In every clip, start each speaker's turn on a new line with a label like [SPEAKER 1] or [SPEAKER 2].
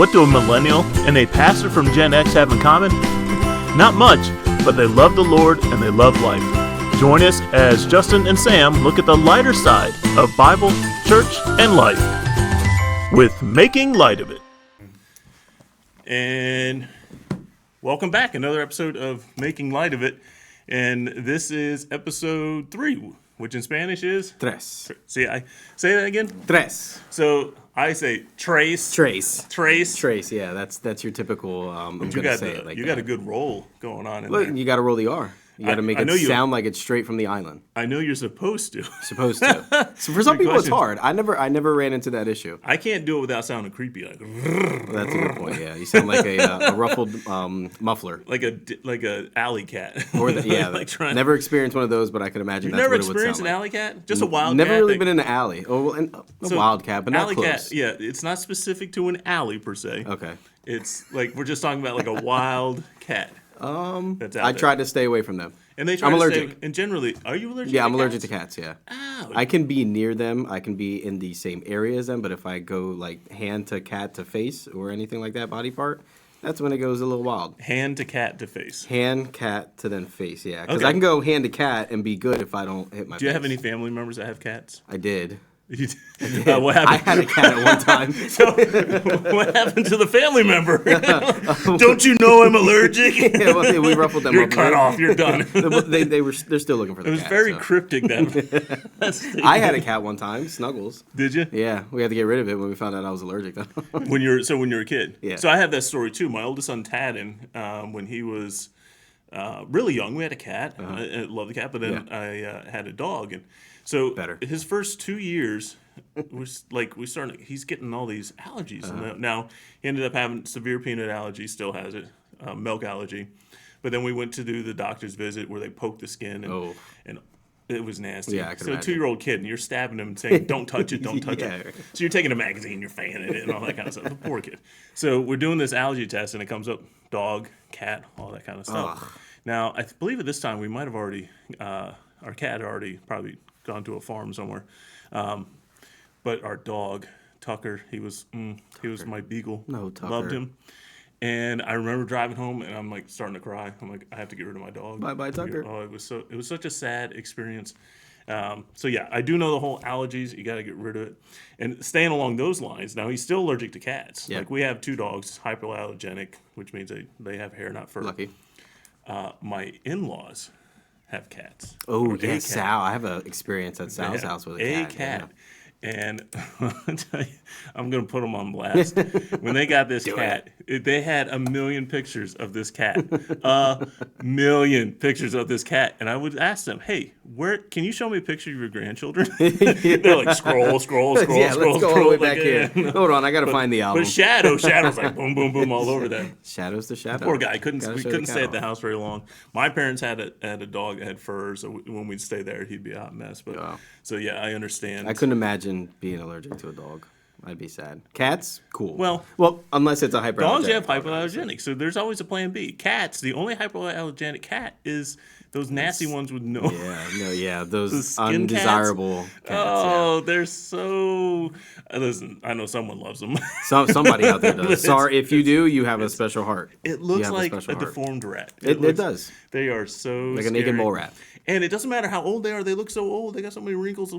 [SPEAKER 1] What do a millennial and a pastor from Gen X have in common? Not much, but they love the Lord and they love life. Join us as Justin and Sam look at the lighter side of Bible, church, and life with Making Light of It. And welcome back. Another episode of Making Light of It. And this is episode 3, which in Spanish is...
[SPEAKER 2] Tres.
[SPEAKER 1] See, I say that again?
[SPEAKER 2] Tres.
[SPEAKER 1] So I say trace.
[SPEAKER 2] Trace.
[SPEAKER 1] Trace.
[SPEAKER 2] Trace, yeah, that's your typical, I'm going to say it like
[SPEAKER 1] you
[SPEAKER 2] that.
[SPEAKER 1] got a good roll going on in
[SPEAKER 2] Look,
[SPEAKER 1] there.
[SPEAKER 2] you got to roll the R. You got to make it sound like it's straight from the island.
[SPEAKER 1] I know you're supposed to.
[SPEAKER 2] Supposed to. So for some people, it's hard. I never ran into that issue.
[SPEAKER 1] I can't do it without sounding creepy. Like,
[SPEAKER 2] that's a good point. Yeah, you sound like a ruffled muffler,
[SPEAKER 1] like a alley cat.
[SPEAKER 2] Or never experienced one of those, but I could imagine that's what it would sound like.
[SPEAKER 1] Never experienced an alley cat? Just a wild cat?
[SPEAKER 2] Never really been in an alley. Oh, a wild cat, but not
[SPEAKER 1] alley
[SPEAKER 2] close.
[SPEAKER 1] Cat, yeah, it's not specific to an alley per se.
[SPEAKER 2] Okay.
[SPEAKER 1] It's like we're just talking about like a wild cat. That's out
[SPEAKER 2] I
[SPEAKER 1] there.
[SPEAKER 2] tried to stay away from them.
[SPEAKER 1] And they try
[SPEAKER 2] I'm
[SPEAKER 1] to
[SPEAKER 2] allergic.
[SPEAKER 1] And generally, are you allergic?
[SPEAKER 2] Yeah,
[SPEAKER 1] to
[SPEAKER 2] I'm
[SPEAKER 1] cats?
[SPEAKER 2] allergic to cats. Yeah.
[SPEAKER 1] Ow.
[SPEAKER 2] I can be near them. I can be in the same area as them. But if I go like hand to cat to face or anything like that body part, that's when it goes a little wild.
[SPEAKER 1] Hand to cat to face.
[SPEAKER 2] Hand, cat to then face. Yeah, because
[SPEAKER 1] Okay.
[SPEAKER 2] I can go hand to cat and be good if I don't hit my.
[SPEAKER 1] Do you
[SPEAKER 2] face.
[SPEAKER 1] have any family members that have cats?
[SPEAKER 2] I did.
[SPEAKER 1] What happened?
[SPEAKER 2] I had a cat at one time.
[SPEAKER 1] So, what happened to the family member? Don't you know I'm allergic?
[SPEAKER 2] Yeah, well, we ruffled them
[SPEAKER 1] You're
[SPEAKER 2] up.
[SPEAKER 1] cut off. You're done.
[SPEAKER 2] They're still looking for the cat.
[SPEAKER 1] It was very
[SPEAKER 2] so.
[SPEAKER 1] cryptic then.
[SPEAKER 2] I had a cat one time, Snuggles.
[SPEAKER 1] Did you?
[SPEAKER 2] Yeah, we had to get rid of it when we found out I was allergic.
[SPEAKER 1] When you're a kid.
[SPEAKER 2] Yeah.
[SPEAKER 1] So I have that story too. My oldest son Tadden, when he was really young, we had a cat. I loved the cat, but then I had a dog, and so his first 2 years was like he's getting all these allergies. And now he ended up having severe peanut allergy, still has it, milk allergy. But then we went to do the doctor's visit where they poked the skin and it was nasty.
[SPEAKER 2] Yeah, I can
[SPEAKER 1] so
[SPEAKER 2] imagine.
[SPEAKER 1] a 2-year-old kid, and you're stabbing him and saying, "Don't touch it, don't touch it." So you're taking a magazine, you're fanning it, and all that kind of stuff. The poor kid. So we're doing this allergy test, and it comes up dog, cat, all that kind of stuff.
[SPEAKER 2] Ugh.
[SPEAKER 1] Now, I believe at this time we might have already, our cat had already probably gone to a farm somewhere. But our dog, Tucker, he was my beagle.
[SPEAKER 2] No, Tucker.
[SPEAKER 1] Loved him. And I remember driving home, and I'm like starting to cry. I'm like, I have to get rid of my dog.
[SPEAKER 2] Bye, Tucker.
[SPEAKER 1] Oh, it was such a sad experience. So yeah, I do know the whole allergies. You got to get rid of it. And staying along those lines, now he's still allergic to cats.
[SPEAKER 2] Yeah.
[SPEAKER 1] Like we have 2 dogs, hypoallergenic, which means they have hair, not fur.
[SPEAKER 2] Lucky.
[SPEAKER 1] My in-laws have cats.
[SPEAKER 2] Oh,
[SPEAKER 1] Or a
[SPEAKER 2] yeah,
[SPEAKER 1] cat.
[SPEAKER 2] Sal. I have an experience at Sal's house with a cat.
[SPEAKER 1] Yeah. And I'll tell you, I'm going to put them on blast. When they got this cat, they had a million pictures of this cat. A million pictures of this cat. And I would ask them, hey, can you show me a picture of your grandchildren? They're like, scroll.
[SPEAKER 2] Yeah, let's go all the way back here.
[SPEAKER 1] Yeah.
[SPEAKER 2] Hold on, I got to find the album.
[SPEAKER 1] But Shadow's like boom, boom, boom all over that.
[SPEAKER 2] Shadow's the shadow.
[SPEAKER 1] Poor guy. We
[SPEAKER 2] Gotta show
[SPEAKER 1] couldn't
[SPEAKER 2] the
[SPEAKER 1] stay
[SPEAKER 2] cat
[SPEAKER 1] at the
[SPEAKER 2] off.
[SPEAKER 1] house very long. My parents had a dog that had fur, so when we'd stay there, he'd be a hot mess. But
[SPEAKER 2] Wow.
[SPEAKER 1] So yeah, I understand.
[SPEAKER 2] I couldn't imagine being allergic to a dog. I'd be sad. Cats, cool.
[SPEAKER 1] Well,
[SPEAKER 2] unless it's a hyperallergenic.
[SPEAKER 1] Dogs have
[SPEAKER 2] dog,
[SPEAKER 1] hypoallergenic, so there's always a plan B. Cats, the only hypoallergenic cat is those nasty ones with no.
[SPEAKER 2] Those
[SPEAKER 1] skin
[SPEAKER 2] undesirable cats.
[SPEAKER 1] Oh, they're so. Listen, I know someone loves them.
[SPEAKER 2] Somebody out there does. Sorry, if you do, you have a special heart.
[SPEAKER 1] It looks
[SPEAKER 2] You have
[SPEAKER 1] like
[SPEAKER 2] special
[SPEAKER 1] a
[SPEAKER 2] heart.
[SPEAKER 1] deformed rat.
[SPEAKER 2] It does.
[SPEAKER 1] They are so
[SPEAKER 2] Like a
[SPEAKER 1] scary.
[SPEAKER 2] naked mole rat.
[SPEAKER 1] And it doesn't matter how old they are; they look so old. They got so many wrinkles.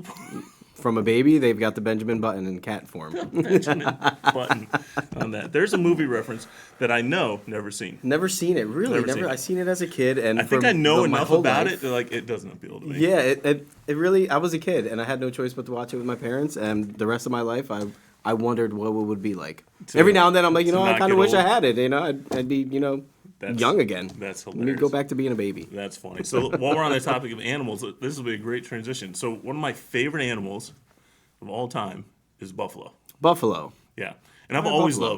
[SPEAKER 2] From a baby, they've got the Benjamin Button in cat form.
[SPEAKER 1] Benjamin Button on that. There's a movie reference that I know, never seen.
[SPEAKER 2] Never seen it, really.
[SPEAKER 1] Never seen it.
[SPEAKER 2] I seen it as a kid, and
[SPEAKER 1] I think I know
[SPEAKER 2] my
[SPEAKER 1] enough
[SPEAKER 2] whole
[SPEAKER 1] about
[SPEAKER 2] life.
[SPEAKER 1] it. Like it doesn't appeal to me.
[SPEAKER 2] Yeah, it really. I was a kid, and I had no choice but to watch it with my parents. And the rest of my life, I wondered what it would be like. Every now and then, I'm like, I
[SPEAKER 1] not
[SPEAKER 2] kind of
[SPEAKER 1] get
[SPEAKER 2] wish I
[SPEAKER 1] old.
[SPEAKER 2] had it. I'd be, young again.
[SPEAKER 1] That's
[SPEAKER 2] Let me
[SPEAKER 1] hilarious.
[SPEAKER 2] go back to being a baby.
[SPEAKER 1] That's funny. So while we're on the topic of animals, this will be a great transition. So one of my favorite animals of all time is buffalo.
[SPEAKER 2] Buffalo.
[SPEAKER 1] Yeah, and I've
[SPEAKER 2] like
[SPEAKER 1] always
[SPEAKER 2] buffalo.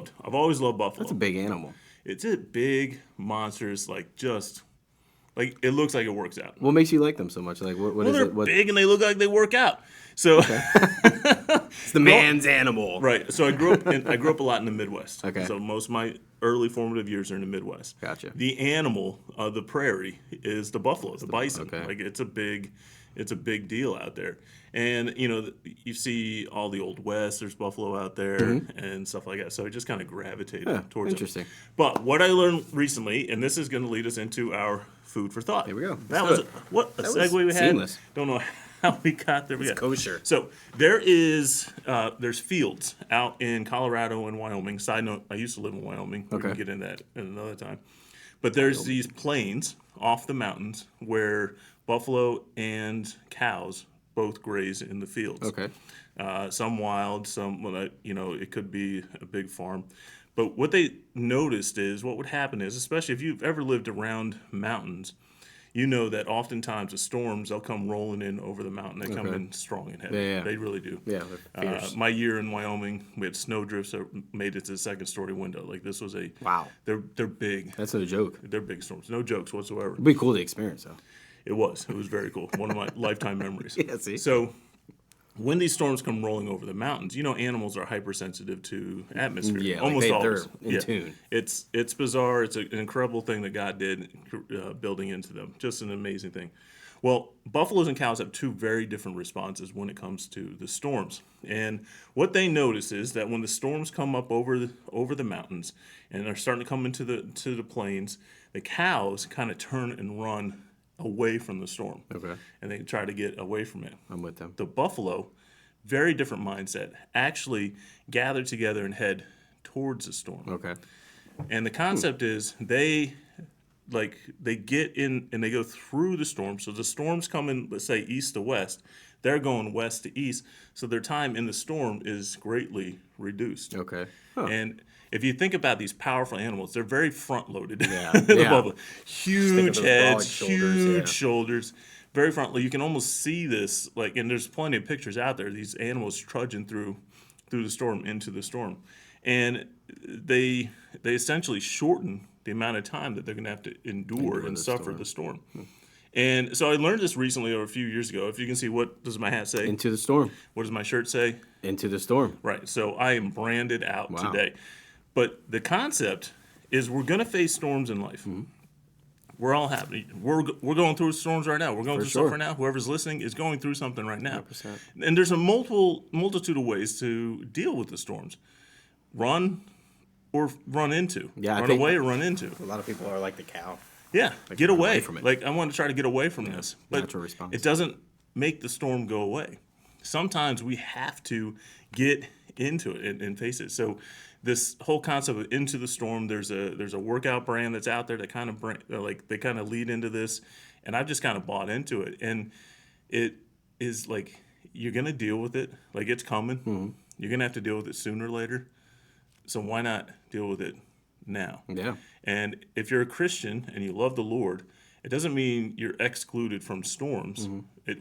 [SPEAKER 1] loved buffalo.
[SPEAKER 2] That's a big animal.
[SPEAKER 1] It's a big monstrous, like it looks like it works out.
[SPEAKER 2] What makes you like them so much? Like, what
[SPEAKER 1] Well,
[SPEAKER 2] is
[SPEAKER 1] they're
[SPEAKER 2] it? What,
[SPEAKER 1] big and they look like they work out. So
[SPEAKER 2] it's the man's animal.
[SPEAKER 1] right. So I grew up a lot in the Midwest.
[SPEAKER 2] Okay.
[SPEAKER 1] So most of my early formative years are in the Midwest.
[SPEAKER 2] Gotcha.
[SPEAKER 1] The animal of the prairie is the buffalo, the bison.
[SPEAKER 2] okay.
[SPEAKER 1] Like it's a big it's a big deal out there. And, you see all the Old West, there's buffalo out there and stuff like that. So I just kind of gravitated towards
[SPEAKER 2] interesting.
[SPEAKER 1] it. But what I learned recently, and this is going to lead us into our food for thought.
[SPEAKER 2] Here we go.
[SPEAKER 1] That was a segue we had.
[SPEAKER 2] Seamless.
[SPEAKER 1] Don't know how we got there.
[SPEAKER 2] It's kosher.
[SPEAKER 1] So there's fields out in Colorado and Wyoming. Side note, I used to live in Wyoming. We can get into that at another time. But there's these plains off the mountains where buffalo and cows both graze in the fields.
[SPEAKER 2] Okay.
[SPEAKER 1] Some wild, some, it could be a big farm. But what they noticed is, what would happen is, especially if you've ever lived around mountains, you know that oftentimes the storms, they'll come rolling in over the mountain. They come in strong and heavy.
[SPEAKER 2] Yeah.
[SPEAKER 1] They really do.
[SPEAKER 2] Yeah, they're fierce.
[SPEAKER 1] My year in Wyoming, we had snow drifts that made it to the second story window. Like, this was
[SPEAKER 2] Wow.
[SPEAKER 1] They're big.
[SPEAKER 2] That's no joke.
[SPEAKER 1] They're big storms. No jokes whatsoever.
[SPEAKER 2] It'd be cool to experience, though.
[SPEAKER 1] It was very cool. One of my lifetime memories.
[SPEAKER 2] Yeah, see?
[SPEAKER 1] So when these storms come rolling over the mountains, animals are hypersensitive to atmosphere.
[SPEAKER 2] Yeah,
[SPEAKER 1] almost always.
[SPEAKER 2] they're in tune.
[SPEAKER 1] It's bizarre. It's an incredible thing that God did building into them. Just an amazing thing. Well, buffaloes and cows have two very different responses when it comes to the storms. And what they notice is that when the storms come up over the mountains and are starting to come into the plains, the cows kind of turn and run away from the storm.
[SPEAKER 2] Okay.
[SPEAKER 1] And they try to get away from it.
[SPEAKER 2] I'm with them.
[SPEAKER 1] The buffalo, very different mindset, actually gather together and head towards the storm.
[SPEAKER 2] Okay.
[SPEAKER 1] And the concept is they get in and they go through the storm. So the storm's coming, let's say, east to west. They're going west to east. So their time in the storm is greatly reduced.
[SPEAKER 2] Okay.
[SPEAKER 1] And if you think about these powerful animals, they're very front-loaded.
[SPEAKER 2] Yeah.
[SPEAKER 1] The
[SPEAKER 2] Yeah.
[SPEAKER 1] buffalo. Huge
[SPEAKER 2] those
[SPEAKER 1] heads,
[SPEAKER 2] broad shoulders,
[SPEAKER 1] huge
[SPEAKER 2] yeah.
[SPEAKER 1] shoulders, very front-loaded. You can almost see this, and there's plenty of pictures out there, these animals trudging through the storm, into the storm. And they essentially shorten the amount of time that they're going to have to endure and suffer the storm. And so I learned this recently, or a few years ago. If you can see, what does my hat say?
[SPEAKER 2] Into the storm.
[SPEAKER 1] What does my shirt say?
[SPEAKER 2] Into the storm.
[SPEAKER 1] Right. So I am branded out
[SPEAKER 2] Wow.
[SPEAKER 1] today. But the concept is we're going to face storms in life.
[SPEAKER 2] Mm-hmm.
[SPEAKER 1] We're all happy. We're going through storms right now. We're going through
[SPEAKER 2] sure.
[SPEAKER 1] stuff right now. Whoever's listening is going through something right now.
[SPEAKER 2] 100%.
[SPEAKER 1] And there's a multitude of ways to deal with the storms. Run or run into.
[SPEAKER 2] Yeah, I
[SPEAKER 1] run
[SPEAKER 2] think-
[SPEAKER 1] away or run into.
[SPEAKER 2] A lot of people are like the cow.
[SPEAKER 1] Yeah, get
[SPEAKER 2] run
[SPEAKER 1] away.
[SPEAKER 2] away from it.
[SPEAKER 1] Like, I want to try to get away from this. But
[SPEAKER 2] natural response.
[SPEAKER 1] it doesn't make the storm go away. Sometimes we have to get into it and face it. So this whole concept of into the storm, there's a workout brand that's out there that kind of they kind of lead into this, and I've just kind of bought into it. And it is like, you're gonna deal with it. Like, it's coming.
[SPEAKER 2] Mm-hmm.
[SPEAKER 1] You're gonna have to deal with it sooner or later. So why not deal with it now?
[SPEAKER 2] Yeah.
[SPEAKER 1] And if you're a Christian and you love the Lord, it doesn't mean you're excluded from storms.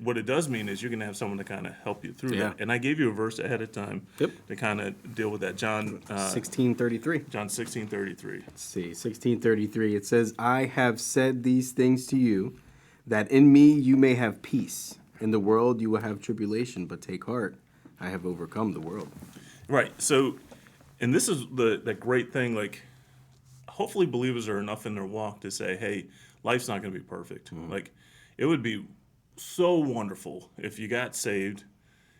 [SPEAKER 1] What it does mean is you're going to have someone to kind of help you through that. And I gave you a verse ahead of time to kind of deal with that. John
[SPEAKER 2] 16:33.
[SPEAKER 1] John 16:33.
[SPEAKER 2] Let's see, 16:33. It says, "I have said these things to you, that in me you may have peace. In the world you will have tribulation, but take heart. I have overcome the world."
[SPEAKER 1] Right. So, and this is the great thing. Like, hopefully believers are enough in their walk to say, hey, life's not going to be perfect. Like, it would be so wonderful if you got saved,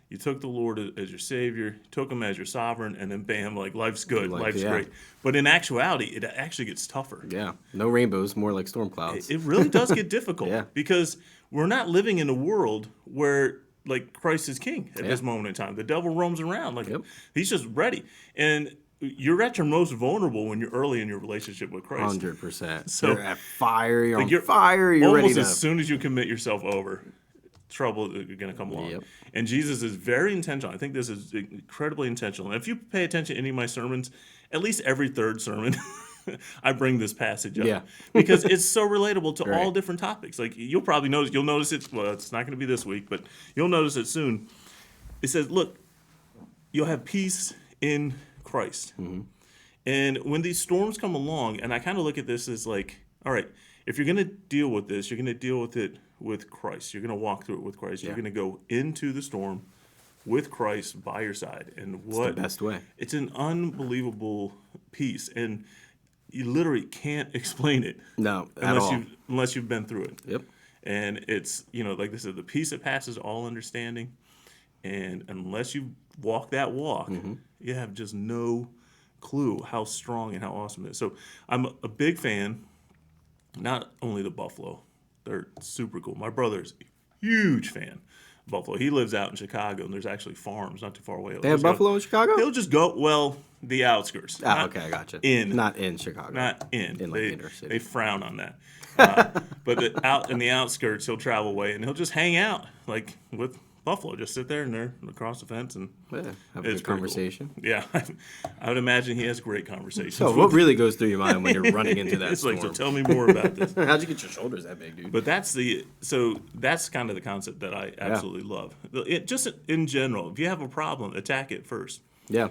[SPEAKER 1] you took the Lord as your Savior, took Him as your sovereign, and then bam, like, life's good, life's great. But in actuality, it actually gets tougher.
[SPEAKER 2] Yeah. No rainbows, more like storm clouds.
[SPEAKER 1] It really does get difficult because we're not living in a world where, like, Christ is king at this moment in time. The devil roams around. Like, he's just ready. And you're at your most vulnerable when you're early in your relationship with Christ.
[SPEAKER 2] 100%.
[SPEAKER 1] So,
[SPEAKER 2] you're at fire, you're
[SPEAKER 1] like,
[SPEAKER 2] on fire, you're
[SPEAKER 1] almost
[SPEAKER 2] ready to...
[SPEAKER 1] as soon as you commit yourself over, trouble is going to come along. And Jesus is very intentional. I think this is incredibly intentional. And if you pay attention to any of my sermons, at least every third sermon, I bring this passage up. Because it's so relatable to all different topics. Like, you'll notice it, well, it's not going to be this week, but you'll notice it soon. It says, look, you'll have peace in Christ. And when these storms come along, and I kind of look at this as like, all right, if you're going to deal with this, you're going to deal with it with Christ. You're going to walk through it with Christ. You're going to go into the storm with Christ by your side. And
[SPEAKER 2] It's the best way.
[SPEAKER 1] It's an unbelievable peace. And you literally can't explain it.
[SPEAKER 2] No, at all.
[SPEAKER 1] Unless you've been through it.
[SPEAKER 2] Yep.
[SPEAKER 1] And it's, like they said, the peace that passes all understanding. And unless you walk that walk, you have just no clue how strong and how awesome it is. So I'm a big fan, not only the buffalo, they're super cool. My brother's a huge fan of buffalo. He lives out in Chicago, and there's actually farms not too far away.
[SPEAKER 2] They have buffalo in Chicago?
[SPEAKER 1] He'll just go, the outskirts.
[SPEAKER 2] Okay, I gotcha. Not in Chicago.
[SPEAKER 1] Not in.
[SPEAKER 2] In like inner city.
[SPEAKER 1] They frown on that. But out in the outskirts, he'll travel away, and he'll just hang out, like, with buffalo. Just sit there, and they're across the fence, and
[SPEAKER 2] have a good conversation.
[SPEAKER 1] Cool. Yeah, I would imagine he has great conversations.
[SPEAKER 2] So what really goes through your mind when you're running into that storm?
[SPEAKER 1] It's like, so tell me more about this.
[SPEAKER 2] How'd you get your shoulders that big, dude?
[SPEAKER 1] But that's kind of the concept that I absolutely love. Just in general, if you have a problem, attack it first.
[SPEAKER 2] Yeah.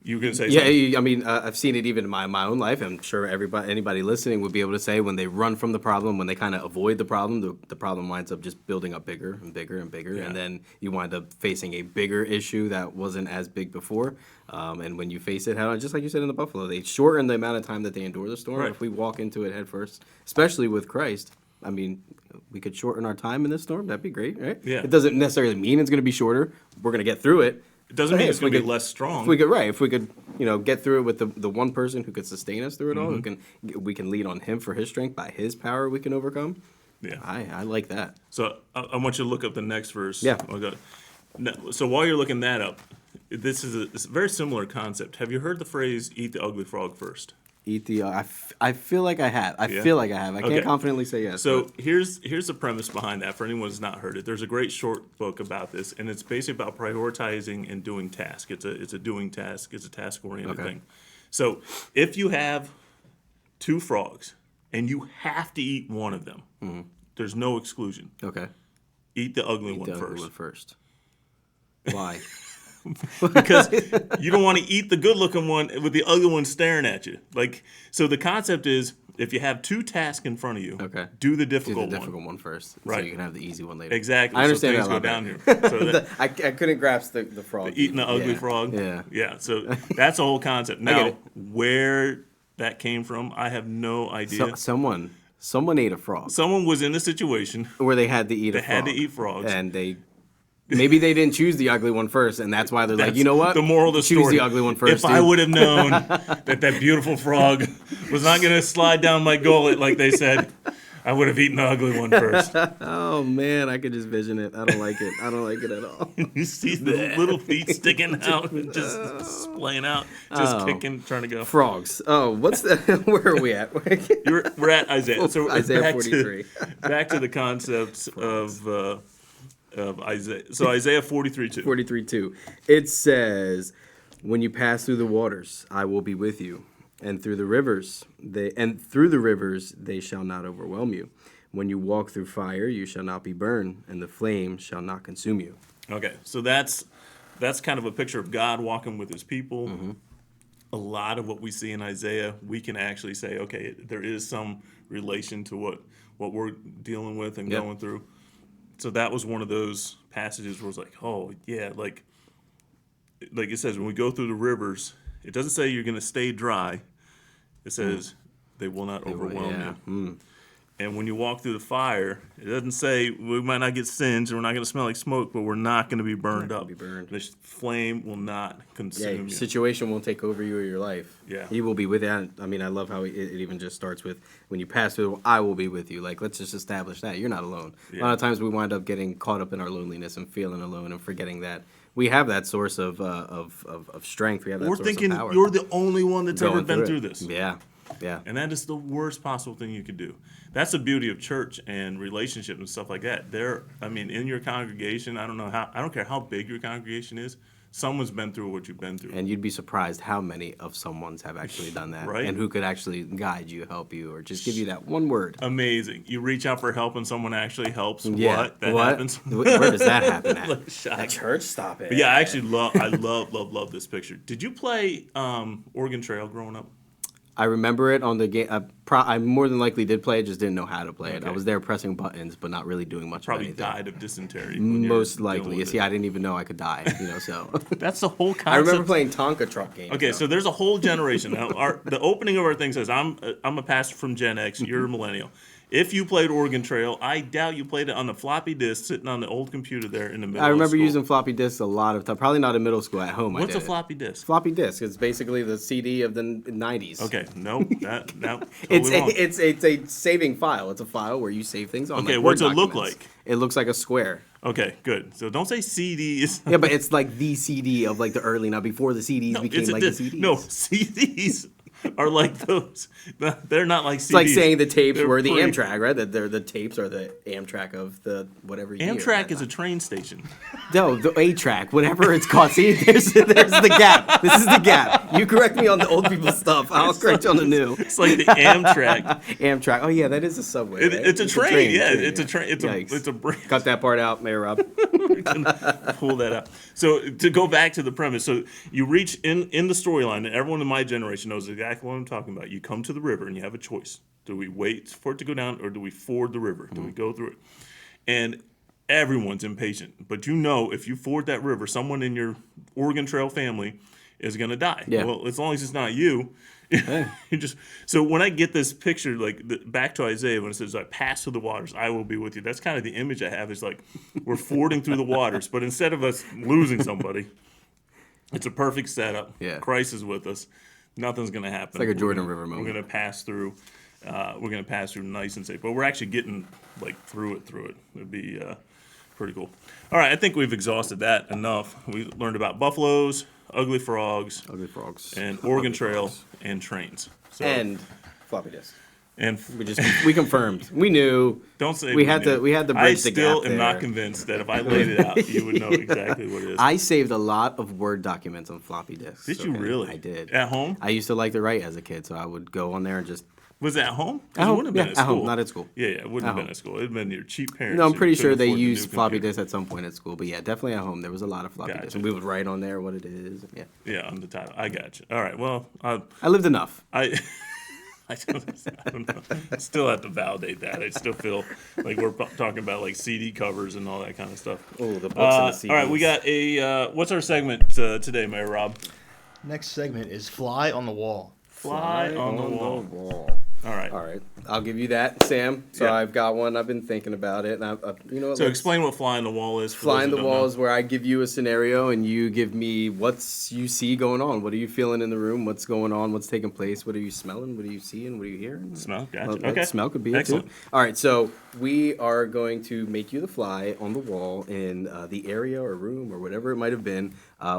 [SPEAKER 1] You were going to say something?
[SPEAKER 2] Yeah, I mean, I've seen it even in my own life. I'm sure anybody listening would be able to say when they run from the problem, when they kind of avoid the problem winds up just building up bigger and bigger and bigger, and then you wind up facing a bigger issue that wasn't as big before. And when you face it head on, just like you said in the buffalo, they shorten the amount of time that they endure the storm.
[SPEAKER 1] Right.
[SPEAKER 2] If we walk into it head first, especially with Christ, I mean, we could shorten our time in this storm. That'd be great, right?
[SPEAKER 1] Yeah.
[SPEAKER 2] It doesn't necessarily mean it's going to be shorter. We're going to get through it.
[SPEAKER 1] It doesn't mean it's going to be less strong.
[SPEAKER 2] If we could, get through it with the one person who could sustain us through it all, we can lean on him for his strength. By his power, we can overcome.
[SPEAKER 1] Yeah,
[SPEAKER 2] I like that.
[SPEAKER 1] So I want you to look up the next verse.
[SPEAKER 2] Yeah.
[SPEAKER 1] So while you're looking that up, it's a very similar concept. Have you heard the phrase "eat the ugly frog first"?
[SPEAKER 2] Eat the. I feel like I have. I feel like I have. I can't confidently say yes.
[SPEAKER 1] So here's the premise behind that for anyone who's not heard it. There's a great short book about this, and it's basically about prioritizing and doing task. It's a doing task. It's a task oriented thing. So if you have 2 frogs and you have to eat one of them, there's no exclusion.
[SPEAKER 2] Okay.
[SPEAKER 1] Eat the ugly one
[SPEAKER 2] the
[SPEAKER 1] first.
[SPEAKER 2] Ugly one first. Why?
[SPEAKER 1] Because you don't want to eat the good-looking one with the ugly one staring at you. So the concept is, if you have 2 tasks in front of you, do the difficult
[SPEAKER 2] one first,
[SPEAKER 1] right?
[SPEAKER 2] So you can have the easy one later.
[SPEAKER 1] Exactly.
[SPEAKER 2] I understand
[SPEAKER 1] so things
[SPEAKER 2] that
[SPEAKER 1] go down here. So
[SPEAKER 2] I couldn't grasp the frog.
[SPEAKER 1] Eating the ugly frog.
[SPEAKER 2] Yeah.
[SPEAKER 1] Yeah. So that's the whole concept. Now, where that came from, I have no idea.
[SPEAKER 2] Someone ate a frog.
[SPEAKER 1] Someone was in a situation
[SPEAKER 2] where they had to eat a frog.
[SPEAKER 1] They had to eat frogs,
[SPEAKER 2] and maybe they didn't choose the ugly one first, and that's why they're like, you know what?
[SPEAKER 1] The moral of the story.
[SPEAKER 2] Choose the ugly one first.
[SPEAKER 1] If I would have known that beautiful frog was not going to slide down my gullet like they said, I would have eaten the ugly one first.
[SPEAKER 2] Oh, man, I could just vision it. I don't like it. I don't like it at all.
[SPEAKER 1] You see the little feet sticking out and just splaying out, just kicking, trying to go.
[SPEAKER 2] Frogs. Oh, what's that? Where are we at?
[SPEAKER 1] We're at Isaiah. So
[SPEAKER 2] Isaiah 43.
[SPEAKER 1] Back to the concepts of Isaiah. So Isaiah 43:2.
[SPEAKER 2] 43:2. It says, "When you pass through the waters, I will be with you, and through the rivers they shall not overwhelm you. When you walk through fire, you shall not be burned, and the flame shall not consume you."
[SPEAKER 1] Okay, so that's kind of a picture of God walking with His people. A lot of what we see in Isaiah, we can actually say, okay, there is some relation to what we're dealing with and going through. So that was one of those passages where it's like, oh, yeah, like it says, when we go through the rivers, it doesn't say you're going to stay dry. It says they will not overwhelm you. And when you walk through the fire, it doesn't say we might not get singed, we're not going to smell like smoke, but we're not going to be burned up. The flame will not consume you.
[SPEAKER 2] Situation won't take over you or your life.
[SPEAKER 1] Yeah.
[SPEAKER 2] He will be with you. I mean, I love how it even just starts with, when you pass through, I will be with you. Like, let's just establish that. You're not alone.
[SPEAKER 1] Yeah.
[SPEAKER 2] A lot of times we wind up getting caught up in our loneliness and feeling alone and forgetting that we have that source of strength. We have that
[SPEAKER 1] We're
[SPEAKER 2] source
[SPEAKER 1] thinking
[SPEAKER 2] of power.
[SPEAKER 1] you're the only one that's ever
[SPEAKER 2] Going
[SPEAKER 1] been through this.
[SPEAKER 2] Yeah. Yeah.
[SPEAKER 1] And that is the worst possible thing you could do. That's the beauty of church and relationship and stuff like that. In your congregation, I don't care how big your congregation is, someone's been through what you've been through.
[SPEAKER 2] And you'd be surprised how many of someone's have actually done that.
[SPEAKER 1] Right.
[SPEAKER 2] And who could actually guide you, help you, or just give you that one word.
[SPEAKER 1] Amazing. You reach out for help and someone actually helps.
[SPEAKER 2] Yeah.
[SPEAKER 1] What? That happens.
[SPEAKER 2] Where does that happen at?
[SPEAKER 1] At
[SPEAKER 2] church? Stop it.
[SPEAKER 1] But yeah, I actually love this picture. Did you play Oregon Trail growing up?
[SPEAKER 2] I remember it on the game. I more than likely did play it, just didn't know how to play it.
[SPEAKER 1] Okay.
[SPEAKER 2] I was there pressing buttons, but not really doing much
[SPEAKER 1] Probably
[SPEAKER 2] of anything.
[SPEAKER 1] died of dysentery. When
[SPEAKER 2] Most
[SPEAKER 1] you're
[SPEAKER 2] likely.
[SPEAKER 1] dealing with
[SPEAKER 2] See,
[SPEAKER 1] it.
[SPEAKER 2] I didn't even know I could die, so.
[SPEAKER 1] That's the whole concept.
[SPEAKER 2] I remember playing Tonka truck games.
[SPEAKER 1] Okay, so there's a whole generation. Now, the opening of our thing says, I'm a pastor from Gen X, you're a millennial. If you played Oregon Trail, I doubt you played it on the floppy disk sitting on the old computer there in the middle.
[SPEAKER 2] I remember
[SPEAKER 1] of school.
[SPEAKER 2] using floppy disks a lot of time. Probably not in middle school. At home,
[SPEAKER 1] What's
[SPEAKER 2] I
[SPEAKER 1] a
[SPEAKER 2] did
[SPEAKER 1] floppy disk?
[SPEAKER 2] Floppy disk is basically the CD of the '90s.
[SPEAKER 1] Okay, no, totally
[SPEAKER 2] It's
[SPEAKER 1] wrong.
[SPEAKER 2] it's a saving file. It's a file where you save things on.
[SPEAKER 1] Okay,
[SPEAKER 2] like
[SPEAKER 1] what's
[SPEAKER 2] Word
[SPEAKER 1] it look
[SPEAKER 2] documents.
[SPEAKER 1] like?
[SPEAKER 2] It looks like a square.
[SPEAKER 1] Okay, good. So don't say CDs.
[SPEAKER 2] Yeah, but it's like the CD of like the early, now before the CDs
[SPEAKER 1] No,
[SPEAKER 2] became
[SPEAKER 1] it's a
[SPEAKER 2] like the
[SPEAKER 1] disc.
[SPEAKER 2] CDs.
[SPEAKER 1] No, CDs are like those. They're not like CDs.
[SPEAKER 2] It's like saying the tapes
[SPEAKER 1] They're
[SPEAKER 2] were the
[SPEAKER 1] pre-
[SPEAKER 2] Amtrak, right? That they're the tapes are the Amtrak of the whatever year.
[SPEAKER 1] Amtrak is a train station.
[SPEAKER 2] No, the A-track, whatever it's called. See, there's the gap. This is the gap. You correct me on the old people stuff. I'll correct you on the new.
[SPEAKER 1] It's like the Amtrak.
[SPEAKER 2] Amtrak. Oh yeah, that is a subway. Right?
[SPEAKER 1] It's a train. Yeah,
[SPEAKER 2] train,
[SPEAKER 1] it's a train.
[SPEAKER 2] Yikes.
[SPEAKER 1] It's a branch.
[SPEAKER 2] Cut that part out, Mayor Rob.
[SPEAKER 1] Pull that out. So to go back to the premise, so you reach in the storyline, and everyone in my generation knows exactly what I'm talking about. You come to the river and you have a choice. Do we wait for it to go down, or do we ford the river? Do we go through it? And everyone's impatient, but you know if you ford that river, someone in your Oregon Trail family is going to die.
[SPEAKER 2] Yeah.
[SPEAKER 1] Well, as long as it's not you. You just so when I get this picture, like back to Isaiah when it says, "I pass through the waters, I will be with you." That's kind of the image I have. Is like we're fording through the waters, but instead of us losing somebody, it's a perfect setup.
[SPEAKER 2] Yeah.
[SPEAKER 1] Christ is with us. Nothing's going to happen. It's
[SPEAKER 2] like a Jordan River moment.
[SPEAKER 1] We're going to pass through. We're going to pass through nice and safe, but we're actually getting like through it. It'd be pretty cool. All right, I think we've exhausted that enough. We learned about buffaloes, ugly frogs, and Oregon Trail and trains. So,
[SPEAKER 2] And floppy disk.
[SPEAKER 1] and
[SPEAKER 2] We confirmed. We knew.
[SPEAKER 1] don't say
[SPEAKER 2] we had to bridge
[SPEAKER 1] I
[SPEAKER 2] the gap
[SPEAKER 1] still am not
[SPEAKER 2] there.
[SPEAKER 1] convinced that if I laid it out, you would know exactly what it is.
[SPEAKER 2] I saved a lot of Word documents on floppy disks.
[SPEAKER 1] Did you really?
[SPEAKER 2] I did.
[SPEAKER 1] At home?
[SPEAKER 2] I used to like to write as a kid, so I would go on there and just.
[SPEAKER 1] Was it at home? 'Cause
[SPEAKER 2] At
[SPEAKER 1] it
[SPEAKER 2] home,
[SPEAKER 1] wouldn't have been
[SPEAKER 2] yeah,
[SPEAKER 1] at school.
[SPEAKER 2] home, not at school.
[SPEAKER 1] Yeah, it wouldn't have been
[SPEAKER 2] home.
[SPEAKER 1] at school. It'd been your cheap parents.
[SPEAKER 2] No, I'm
[SPEAKER 1] who
[SPEAKER 2] pretty
[SPEAKER 1] couldn't
[SPEAKER 2] sure they
[SPEAKER 1] afford the new
[SPEAKER 2] used floppy
[SPEAKER 1] computer.
[SPEAKER 2] disks at some point at school, but yeah, definitely at home. There was a lot of floppy disks,
[SPEAKER 1] Gotcha.
[SPEAKER 2] and we would write on there what it is. Yeah,
[SPEAKER 1] Yeah, on the title. I got you. All right. Well,
[SPEAKER 2] I lived enough.
[SPEAKER 1] I don't know. I still have to validate that. I still feel like we're talking about like CD covers and all that kind of stuff.
[SPEAKER 2] Oh, the books and the CDs.
[SPEAKER 1] All right, we got a what's our segment today, Mayor Rob?
[SPEAKER 3] Next segment is Fly on the Wall.
[SPEAKER 1] Fly on the wall. All right.
[SPEAKER 2] All right, I'll give you that, Sam. So
[SPEAKER 1] Yeah.
[SPEAKER 2] I've got one. I've been thinking about it, and you know what?
[SPEAKER 1] So
[SPEAKER 2] let's-
[SPEAKER 1] explain what fly on the wall is. For
[SPEAKER 2] Fly
[SPEAKER 1] those
[SPEAKER 2] in
[SPEAKER 1] who
[SPEAKER 2] the
[SPEAKER 1] don't
[SPEAKER 2] wall
[SPEAKER 1] know.
[SPEAKER 2] is where I give you a scenario and you give me what's you see going on. What are you feeling in the room? What's going on? What's taking place? What are you smelling? What are you seeing? What are you hearing?
[SPEAKER 1] Smell. Gotcha.
[SPEAKER 2] Well,
[SPEAKER 1] Okay.
[SPEAKER 2] Smell could be
[SPEAKER 1] Excellent.
[SPEAKER 2] it too. All right, so we are going to make you the fly on the wall in the area or room or whatever it might have been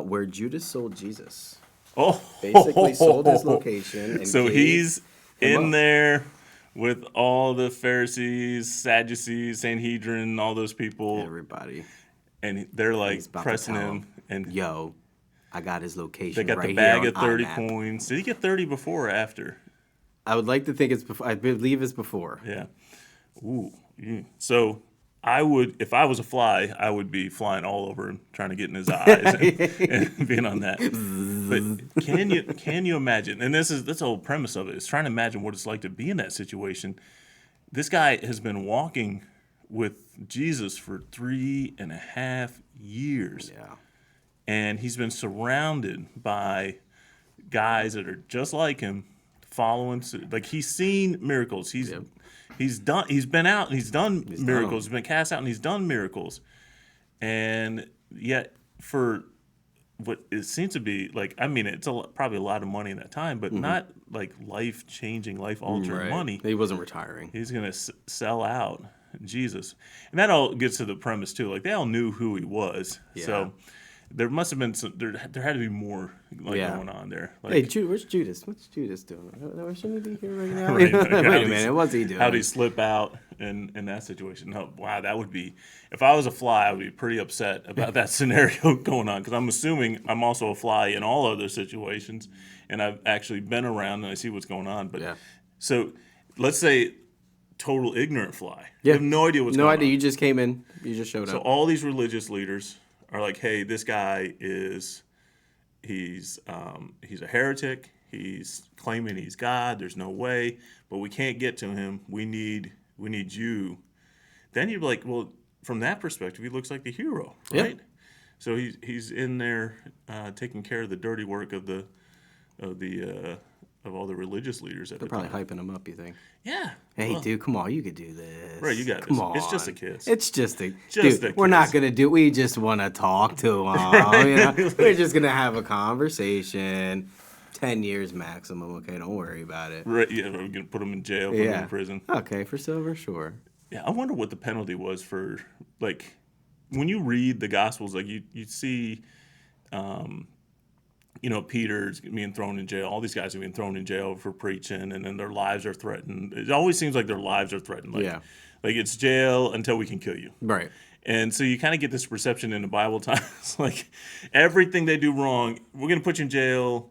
[SPEAKER 2] where Judas sold Jesus.
[SPEAKER 1] Oh,
[SPEAKER 2] Basically sold his location. And
[SPEAKER 1] So
[SPEAKER 2] gave
[SPEAKER 1] he's
[SPEAKER 2] him
[SPEAKER 1] in
[SPEAKER 2] up.
[SPEAKER 1] there with all the Pharisees, Sadducees, Sanhedrin, all those people,
[SPEAKER 2] everybody.
[SPEAKER 1] and they're like
[SPEAKER 2] He's about to
[SPEAKER 1] pressing
[SPEAKER 2] tell
[SPEAKER 1] him, and
[SPEAKER 2] Yo, I got his location.
[SPEAKER 1] they got
[SPEAKER 2] right
[SPEAKER 1] the bag
[SPEAKER 2] here
[SPEAKER 1] of
[SPEAKER 2] on
[SPEAKER 1] 30
[SPEAKER 2] IMAP.
[SPEAKER 1] coins. Did he get 30 before or after?
[SPEAKER 2] I would like to think it's before. I believe it's before.
[SPEAKER 1] Yeah. Ooh. So I would, if I was a fly, I would be flying all over him, trying to get in his eyes and being on that. But can you imagine? And that's the whole premise of it. Is trying to imagine what it's like to be in that situation. This guy has been walking with Jesus for 3.5 years,
[SPEAKER 2] Yeah.
[SPEAKER 1] and he's been surrounded by guys that are just like him, following suit. Like he's seen miracles. He's been out and he's done miracles. He's been cast out and he's done miracles. And yet for what it seems to be like, I mean, it's probably a lot of money in that time, but not like life-changing, life-altering money.
[SPEAKER 2] He wasn't retiring.
[SPEAKER 1] He's going to sell out Jesus. And that all gets to the premise too. Like they all knew who he was.
[SPEAKER 2] Yeah.
[SPEAKER 1] So there must have been there had to be more
[SPEAKER 2] Yeah.
[SPEAKER 1] going on there. Like,
[SPEAKER 2] Hey, where's Judas? What's Judas doing? Shouldn't he be here right now?
[SPEAKER 1] Right, like,
[SPEAKER 2] Wait
[SPEAKER 1] how'd
[SPEAKER 2] a minute, what's he doing?
[SPEAKER 1] How'd he slip out in that situation? No, wow, that would be, if I was a fly, I would be pretty upset about that scenario going on, because I'm assuming I'm also a fly in all other situations, and I've actually been around and I see what's going on. But
[SPEAKER 2] Yeah.
[SPEAKER 1] so let's say total ignorant fly.
[SPEAKER 2] Yeah.
[SPEAKER 1] You have no idea what's
[SPEAKER 2] No
[SPEAKER 1] going
[SPEAKER 2] idea.
[SPEAKER 1] on.
[SPEAKER 2] You just came in. You just showed
[SPEAKER 1] So
[SPEAKER 2] up.
[SPEAKER 1] all these religious leaders are like, hey, this guy he's a heretic. He's claiming he's God. There's no way, but we can't get to him. We need you. Then you're like, well, from that perspective, he looks like the hero,
[SPEAKER 2] Yeah.
[SPEAKER 1] right? So he's in there taking care of the dirty work of the of all the religious leaders at
[SPEAKER 2] They're
[SPEAKER 1] the
[SPEAKER 2] probably
[SPEAKER 1] time.
[SPEAKER 2] hyping him up, you think?
[SPEAKER 1] Yeah.
[SPEAKER 2] Hey,
[SPEAKER 1] Well,
[SPEAKER 2] dude, come on, you could do this.
[SPEAKER 1] Right, you got
[SPEAKER 2] come
[SPEAKER 1] this.
[SPEAKER 2] on.
[SPEAKER 1] It's just a kiss.
[SPEAKER 2] It's just a
[SPEAKER 1] Just
[SPEAKER 2] dude.
[SPEAKER 1] a
[SPEAKER 2] We're not
[SPEAKER 1] kiss.
[SPEAKER 2] gonna do. We just want to talk to him. You know? We're just gonna have a conversation. 10 years maximum. Okay, don't worry about it.
[SPEAKER 1] Right, yeah, we're gonna put him in jail, put him
[SPEAKER 2] Yeah.
[SPEAKER 1] in prison.
[SPEAKER 2] Okay, for silver, sure.
[SPEAKER 1] Yeah, I wonder what the penalty was for, like, when you read the Gospels, like you see, Peter's being thrown in jail. All these guys are being thrown in jail for preaching, and then their lives are threatened. It always seems like their lives are threatened. Like,
[SPEAKER 2] Yeah.
[SPEAKER 1] like it's jail until we can kill you.
[SPEAKER 2] Right.
[SPEAKER 1] And so you kind of get this perception in the Bible times, like everything they do wrong, we're gonna put you in jail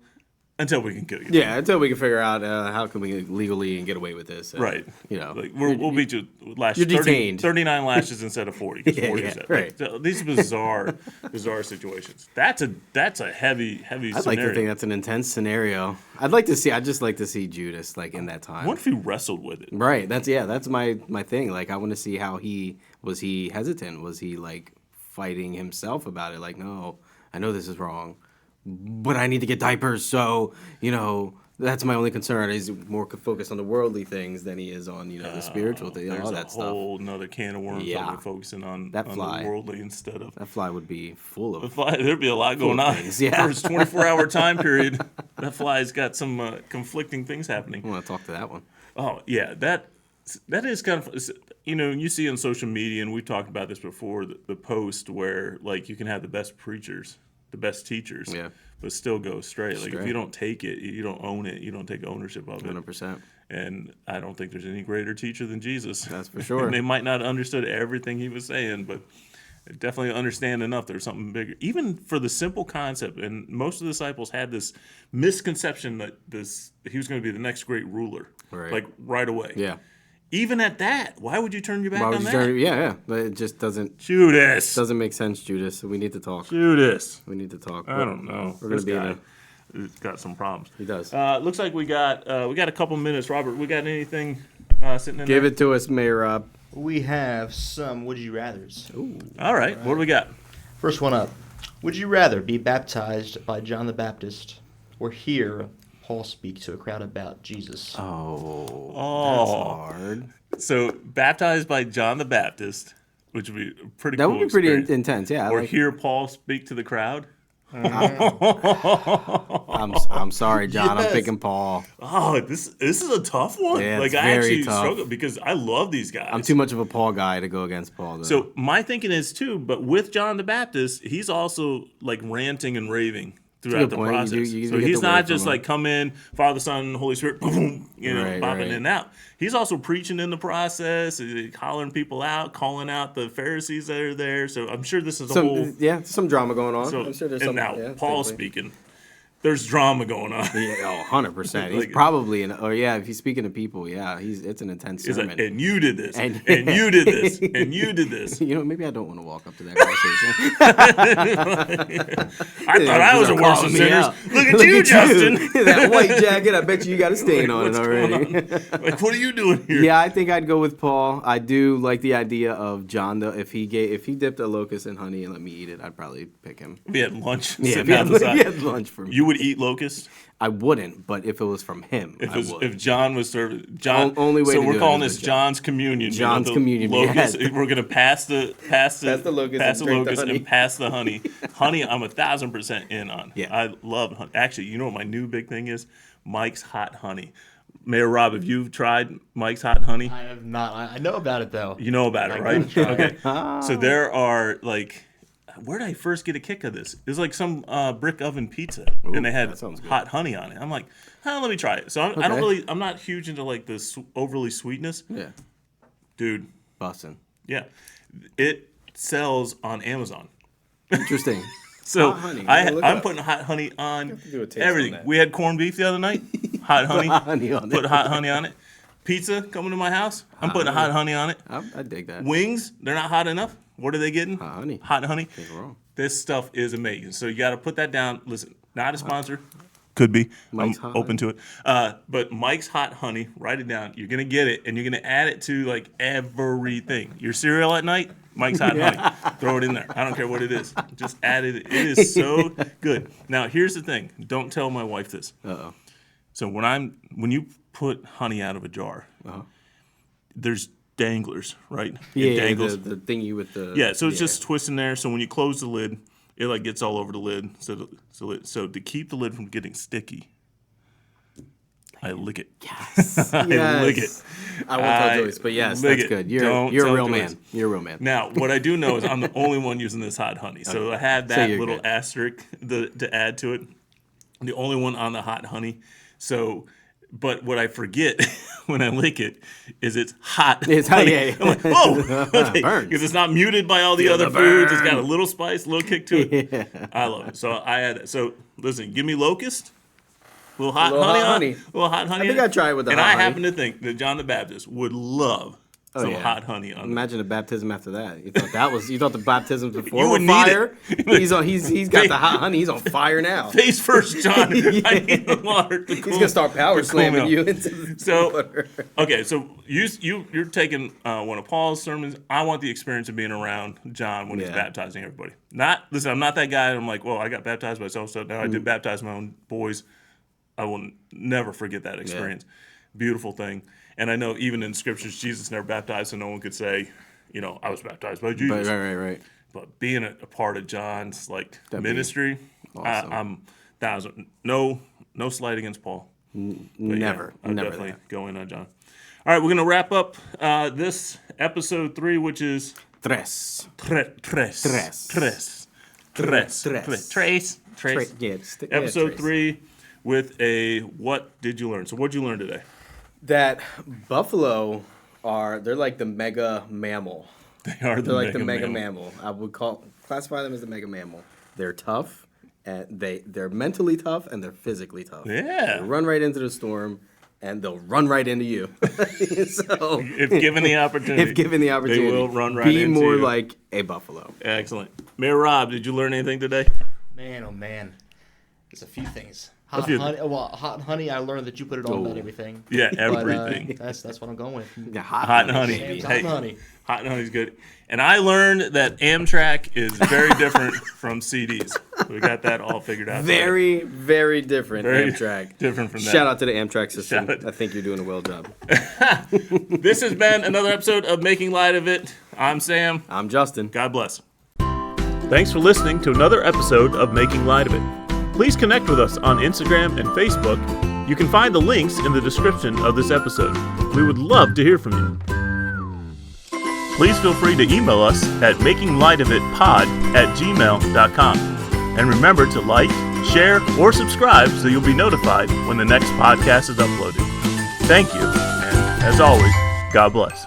[SPEAKER 1] until we can kill you.
[SPEAKER 2] Yeah, until we can figure out how can we legally and get away with this. And,
[SPEAKER 1] Right.
[SPEAKER 2] You know.
[SPEAKER 1] Like we'll beat you lash
[SPEAKER 2] You're
[SPEAKER 1] 30
[SPEAKER 2] detained.
[SPEAKER 1] 39 lashes instead of 40. 'Cause
[SPEAKER 2] Yeah,
[SPEAKER 1] 40
[SPEAKER 2] yeah,
[SPEAKER 1] is that.
[SPEAKER 2] right.
[SPEAKER 1] So these bizarre situations. That's a heavy
[SPEAKER 2] I'd
[SPEAKER 1] scenario.
[SPEAKER 2] like to think that's an intense scenario. I'd just like to see Judas like in that time.
[SPEAKER 1] What if he wrestled with it?
[SPEAKER 2] Right. That's my thing. Like I want to see how he hesitant? Was he like fighting himself about it? Like, no, I know this is wrong, but I need to get diapers. So that's my only concern. He's more focused on the worldly things than he is on the spiritual thing,
[SPEAKER 1] There's
[SPEAKER 2] all
[SPEAKER 1] a
[SPEAKER 2] that stuff.
[SPEAKER 1] whole another can of worms
[SPEAKER 2] Yeah.
[SPEAKER 1] that we're focusing on
[SPEAKER 2] That
[SPEAKER 1] on
[SPEAKER 2] fly.
[SPEAKER 1] the worldly instead of.
[SPEAKER 2] That fly would be full of.
[SPEAKER 1] There'd be a lot going
[SPEAKER 2] of
[SPEAKER 1] on.
[SPEAKER 2] things, yeah.
[SPEAKER 1] For his 24-hour time period, that fly's got some conflicting things happening.
[SPEAKER 2] I want to talk to that one.
[SPEAKER 1] Oh yeah, that is kind of you see on social media, and we've talked about this before. The post where like you can have the best preachers, the best teachers,
[SPEAKER 2] Yeah.
[SPEAKER 1] but still go astray. Like if
[SPEAKER 2] Astray.
[SPEAKER 1] you don't take it, you don't own it, you don't take ownership of it.
[SPEAKER 2] 100%.
[SPEAKER 1] And I don't think there's any greater teacher than Jesus.
[SPEAKER 2] That's for sure.
[SPEAKER 1] And they might not have understood everything he was saying, but they definitely understand enough there's something bigger. Even for the simple concept, and most of the disciples had this misconception that he was going to be the next great ruler,
[SPEAKER 2] Right.
[SPEAKER 1] like right away.
[SPEAKER 2] Yeah.
[SPEAKER 1] Even at that, why would you turn your back
[SPEAKER 2] Why
[SPEAKER 1] on
[SPEAKER 2] would you
[SPEAKER 1] that?
[SPEAKER 2] turn- yeah. But it just doesn't
[SPEAKER 1] Judas.
[SPEAKER 2] make sense, Judas. We need to talk.
[SPEAKER 1] Judas.
[SPEAKER 2] We need to talk.
[SPEAKER 1] I don't know.
[SPEAKER 2] We're gonna
[SPEAKER 1] This
[SPEAKER 2] be in
[SPEAKER 1] guy
[SPEAKER 2] a.
[SPEAKER 1] has got some problems.
[SPEAKER 2] He does.
[SPEAKER 1] Looks like we got a couple minutes. Robert, we got anything sitting in
[SPEAKER 2] Give
[SPEAKER 1] there?
[SPEAKER 2] it to us, Mayor Rob.
[SPEAKER 3] We have some would you rathers.
[SPEAKER 1] All right. What do we got?
[SPEAKER 3] First one up. Would you rather be baptized by John the Baptist or hear Paul speak to a crowd about Jesus?
[SPEAKER 2] Oh,
[SPEAKER 1] Oh.
[SPEAKER 2] that's hard.
[SPEAKER 1] So baptized by John the Baptist, which would be a pretty
[SPEAKER 2] That
[SPEAKER 1] cool
[SPEAKER 2] would be pretty
[SPEAKER 1] experience.
[SPEAKER 2] intense. Yeah.
[SPEAKER 1] Or
[SPEAKER 2] like-
[SPEAKER 1] hear Paul speak to the crowd.
[SPEAKER 2] I'm sorry, John.
[SPEAKER 3] Yes.
[SPEAKER 2] I'm picking Paul.
[SPEAKER 1] Oh, this is a tough one.
[SPEAKER 2] Yeah,
[SPEAKER 1] like
[SPEAKER 2] it's
[SPEAKER 1] I
[SPEAKER 2] very
[SPEAKER 1] actually
[SPEAKER 2] tough.
[SPEAKER 1] struggle because I love these guys.
[SPEAKER 2] I'm too much of a Paul guy to go against Paul. Though.
[SPEAKER 1] So my thinking is too, but with John the Baptist, he's also like ranting and raving throughout
[SPEAKER 2] good
[SPEAKER 1] the
[SPEAKER 2] point. You
[SPEAKER 1] process.
[SPEAKER 2] do
[SPEAKER 1] So
[SPEAKER 2] get
[SPEAKER 1] he's
[SPEAKER 2] the word
[SPEAKER 1] not
[SPEAKER 2] from
[SPEAKER 1] just
[SPEAKER 2] him.
[SPEAKER 1] like come in, Father, Son, Holy Spirit, boom,
[SPEAKER 2] Right,
[SPEAKER 1] bopping
[SPEAKER 2] right.
[SPEAKER 1] in and out. He's also preaching in the process, hollering people out, calling out the Pharisees that are there. So I'm sure this is a whole.
[SPEAKER 2] some drama going on.
[SPEAKER 1] So
[SPEAKER 2] I'm sure there's
[SPEAKER 1] and
[SPEAKER 2] some.
[SPEAKER 1] now
[SPEAKER 2] yeah,
[SPEAKER 1] Paul
[SPEAKER 2] definitely.
[SPEAKER 1] speaking. There's drama going on.
[SPEAKER 2] Yeah, 100%. He's
[SPEAKER 1] Like-
[SPEAKER 2] probably if he's speaking to people, it's an intense
[SPEAKER 1] He's
[SPEAKER 2] sermon.
[SPEAKER 1] like, and you did this, and,
[SPEAKER 2] And-
[SPEAKER 1] you did this, and you did this.
[SPEAKER 2] Maybe I don't want to walk up to that conversation.
[SPEAKER 1] I thought I was a worse of
[SPEAKER 2] Calling me
[SPEAKER 1] sinners.
[SPEAKER 2] out.
[SPEAKER 1] Look at you, Justin.
[SPEAKER 2] That white jacket, I bet you got a stain on it
[SPEAKER 1] What's
[SPEAKER 2] already.
[SPEAKER 1] going on? Like, what are you doing here?
[SPEAKER 2] Yeah, I think I'd go with Paul. I do like the idea of John. Though, if he dipped a locust in honey and let me eat it, I'd probably pick him.
[SPEAKER 1] We had lunch.
[SPEAKER 2] Yeah,
[SPEAKER 1] sitting out the
[SPEAKER 2] if
[SPEAKER 1] side.
[SPEAKER 2] he had lunch for me.
[SPEAKER 1] You would eat locust
[SPEAKER 2] I wouldn't, but if it was from him, I would.
[SPEAKER 1] if John was serving John.
[SPEAKER 2] Only way
[SPEAKER 1] so
[SPEAKER 2] to
[SPEAKER 1] we're
[SPEAKER 2] do it
[SPEAKER 1] calling
[SPEAKER 2] is
[SPEAKER 1] this
[SPEAKER 2] with John.
[SPEAKER 1] John's communion.
[SPEAKER 2] John's
[SPEAKER 1] the
[SPEAKER 2] communion,
[SPEAKER 1] Locust.
[SPEAKER 2] yes.
[SPEAKER 1] We're gonna pass the
[SPEAKER 2] the locust
[SPEAKER 1] pass
[SPEAKER 2] and
[SPEAKER 1] the
[SPEAKER 2] drink the
[SPEAKER 1] locust
[SPEAKER 2] honey.
[SPEAKER 1] and pass the honey. Honey, I'm 1,000% in on.
[SPEAKER 2] Yeah.
[SPEAKER 1] I love honey. Actually, you know what my new big thing is? Mike's Hot Honey. Mayor Rob, have you tried Mike's Hot Honey?
[SPEAKER 3] I have not. I know about it though.
[SPEAKER 1] You know about it,
[SPEAKER 3] I
[SPEAKER 1] right?
[SPEAKER 3] gotta try
[SPEAKER 1] Okay.
[SPEAKER 2] Oh.
[SPEAKER 1] So there are like, where did I first get a kick of this? It was like some brick oven pizza, and they had
[SPEAKER 2] that sounds good.
[SPEAKER 1] hot honey on it. I'm like, let me try it. So I don't
[SPEAKER 2] Okay.
[SPEAKER 1] I'm not huge into like the overly sweetness,
[SPEAKER 2] Yeah,
[SPEAKER 1] dude.
[SPEAKER 2] bussin'.
[SPEAKER 1] Yeah, it sells on Amazon.
[SPEAKER 2] Interesting.
[SPEAKER 1] So
[SPEAKER 2] Hot honey. Yeah, look
[SPEAKER 1] I'm
[SPEAKER 2] up.
[SPEAKER 1] putting hot honey on
[SPEAKER 2] to do a taste
[SPEAKER 1] everything.
[SPEAKER 2] on that.
[SPEAKER 1] We had corned beef the other night. Hot honey.
[SPEAKER 2] Hot honey on
[SPEAKER 1] Put
[SPEAKER 2] it.
[SPEAKER 1] hot honey on it. Pizza coming to my house. I'm putting hot honey on it.
[SPEAKER 2] I dig that.
[SPEAKER 1] Wings, they're not hot enough. What are they getting?
[SPEAKER 2] Hot honey.
[SPEAKER 1] Hot honey.
[SPEAKER 2] Can't go wrong.
[SPEAKER 1] This stuff is amazing. So you got to put that down. Listen, not a sponsor. Could be.
[SPEAKER 2] Mike's
[SPEAKER 1] I'm
[SPEAKER 2] Hot
[SPEAKER 1] open to it. But Mike's Hot Honey, write it down. You're going to get it, and you're going to add it to, like, everything. Your cereal at night, Mike's Hot Honey. Throw it in there. I don't care what it is. Just add it. It is so good. Now, here's the thing. Don't tell my wife this.
[SPEAKER 2] Uh-oh.
[SPEAKER 1] So when you put honey out of a jar, there's danglers, right? It dangles.
[SPEAKER 2] The thingy with the...
[SPEAKER 1] Yeah, so it's just twisting there. So when you close the lid, it like gets all over the lid. So to keep the lid from getting sticky, I lick it.
[SPEAKER 2] Yes.
[SPEAKER 1] I lick it.
[SPEAKER 2] I won't tell Joyce, but yes, that's good. You're a real man. You're a real man.
[SPEAKER 1] Now, what I do know is I'm the only one using this hot honey. So I had that little asterisk to add to it. I'm the only one on the hot honey. So, but what I forget when I lick it is it's hot.
[SPEAKER 2] It's hot, yeah.
[SPEAKER 1] I'm like, oh, okay.
[SPEAKER 2] Burns.
[SPEAKER 1] Because it's not muted by all the other foods. It's got a little spice, a little kick to it. I love it. So I had so listen, give me locust. A little hot honey.
[SPEAKER 2] I think I tried with the
[SPEAKER 1] and
[SPEAKER 2] hot
[SPEAKER 1] I
[SPEAKER 2] honey.
[SPEAKER 1] happen to think that John the Baptist would love some hot honey on it.
[SPEAKER 2] Imagine the baptism after that. You thought the baptisms before
[SPEAKER 1] You
[SPEAKER 2] were
[SPEAKER 1] would need
[SPEAKER 2] fire?
[SPEAKER 1] it.
[SPEAKER 2] He's got the hot honey. He's on fire now.
[SPEAKER 1] Face first, John. I need the water to cool.
[SPEAKER 2] He's gonna start power slamming
[SPEAKER 1] down.
[SPEAKER 2] you into the
[SPEAKER 1] So,
[SPEAKER 2] water.
[SPEAKER 1] okay, so you're taking one of Paul's sermons. I want the experience of being around John when he's baptizing everybody. Listen, I'm not that guy. I'm like, well, I got baptized by so now I did baptize my own boys. I will never forget that experience. Beautiful thing. And I know even in scriptures, Jesus never baptized, so no one could say, I was baptized by Jesus.
[SPEAKER 2] Right.
[SPEAKER 1] But being a part of John's ministry,
[SPEAKER 2] awesome.
[SPEAKER 1] I'm no slight against Paul.
[SPEAKER 2] Never.
[SPEAKER 1] I'm
[SPEAKER 2] Never
[SPEAKER 1] definitely
[SPEAKER 2] that.
[SPEAKER 1] going on John. All right, we're gonna wrap up this episode 3, which is
[SPEAKER 2] Tres.
[SPEAKER 1] Tres.
[SPEAKER 2] Yeah,
[SPEAKER 1] Episode 3 with a what did you learn? So what did you learn today?
[SPEAKER 2] That buffalo they're like the mega mammal.
[SPEAKER 1] They're
[SPEAKER 2] They're the mega mammal. I would classify them as the mega mammal. They're tough, and they're mentally tough, and they're physically tough.
[SPEAKER 1] Yeah.
[SPEAKER 2] They run right into the storm, and they'll run right into you. So
[SPEAKER 1] If given the opportunity. They will run right into you.
[SPEAKER 2] Be more like a buffalo.
[SPEAKER 1] Excellent. Mayor Rob, did you learn anything today?
[SPEAKER 3] Man, oh man, there's a few things.
[SPEAKER 1] A few.
[SPEAKER 3] Hot honey. I learned that you put it on about everything.
[SPEAKER 1] Yeah,
[SPEAKER 3] But,
[SPEAKER 1] everything.
[SPEAKER 3] that's what I'm going with.
[SPEAKER 2] Yeah,
[SPEAKER 1] Hot honey.
[SPEAKER 3] Sam's
[SPEAKER 1] Hey,
[SPEAKER 3] hot honey.
[SPEAKER 1] hot honey's good. And I learned that Amtrak is very different from CDs. We got that all figured out.
[SPEAKER 2] Very, very different
[SPEAKER 1] Very
[SPEAKER 2] Amtrak.
[SPEAKER 1] different from that.
[SPEAKER 2] Shout out to the Amtrak system.
[SPEAKER 1] Shout out.
[SPEAKER 2] I think you're doing a well job.
[SPEAKER 1] This has been another episode of Making Light of It. I'm Sam.
[SPEAKER 2] I'm Justin.
[SPEAKER 1] God bless. Thanks for listening to another episode of Making Light of It. Please connect with us on Instagram and Facebook. You can find the links in the description of this episode. We would love to hear from you. Please feel free to email us at makinglightofitpod@gmail.com. And remember to like, share, or subscribe so you'll be notified when the next podcast is uploaded. Thank you, and as always, God bless.